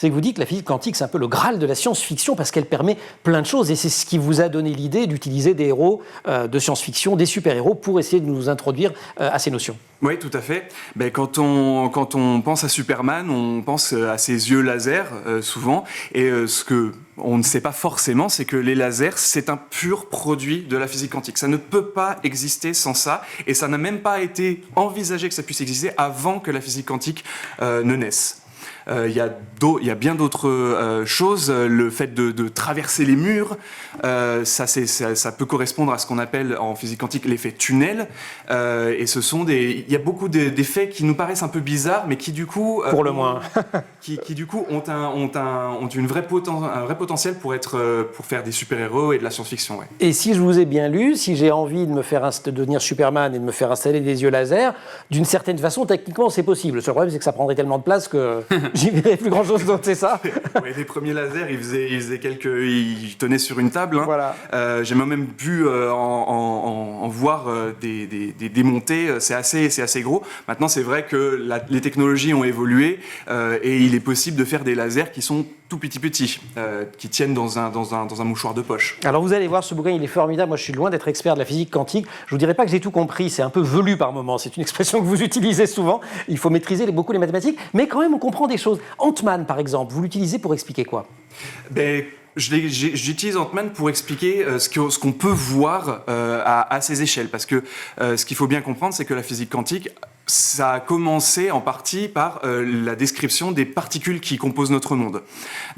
c'est que vous dites que la physique quantique, c'est un peu le Graal de la science-fiction parce qu'elle permet plein de choses et c'est ce qui vous a donné l'idée d'utiliser des héros de science-fiction, des super-héros pour essayer de nous introduire à ces notions. Oui, tout à fait. Quand on pense à Superman, on pense à ses yeux laser, souvent. Et ce qu'on ne sait pas forcément, c'est que les lasers, c'est un pur produit de la physique quantique. Ça ne peut pas exister sans ça. Et ça n'a même pas été envisagé que ça puisse exister avant que la physique quantique ne naisse. Il y a bien d'autres choses. Le fait de traverser les murs, ça peut correspondre à ce qu'on appelle en physique quantique l'effet tunnel. Et il y a beaucoup d'effets qui nous paraissent un peu bizarres, mais qui du coup, pour le moins, qui du coup ont un vrai potentiel pour faire des super-héros et de la science-fiction. Ouais. Et si je vous ai bien lu, si j'ai envie de devenir Superman et de me faire installer des yeux laser, d'une certaine façon, techniquement, c'est possible. Le seul problème, c'est que ça prendrait tellement de place que j'y verrais plus grand-chose d'autre, c'est ça? Ouais, les premiers lasers, ils tenaient sur une table. Hein. Voilà. J'ai même pu en voir des montées. C'est assez gros. Maintenant, c'est vrai que les technologies ont évolué et il est possible de faire des lasers qui sont tout petits, qui tiennent dans un mouchoir de poche. Alors vous allez voir, ce bouquin, il est formidable. Moi, je suis loin d'être expert de la physique quantique. Je vous dirais pas que j'ai tout compris. C'est un peu velu par moments. C'est une expression que vous utilisez souvent. Il faut maîtriser beaucoup les mathématiques. Mais quand même, on comprend des choses. Ant-Man, par exemple, vous l'utilisez pour expliquer quoi? J'utilise Ant-Man pour expliquer ce qu'on peut voir à ces échelles. Parce que ce qu'il faut bien comprendre, c'est que la physique quantique, ça a commencé en partie par la description des particules qui composent notre monde.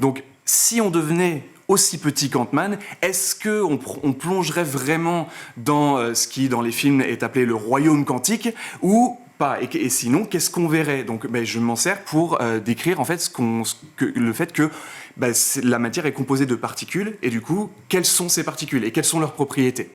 Donc, si on devenait aussi petit qu'Ant-Man, est-ce qu'on plongerait vraiment dans ce qui, dans les films, est appelé le royaume quantique ou pas? Et sinon, qu'est-ce qu'on verrait? Donc, je m'en sers pour décrire en fait le fait que la matière est composée de particules et du coup, quelles sont ces particules et quelles sont leurs propriétés?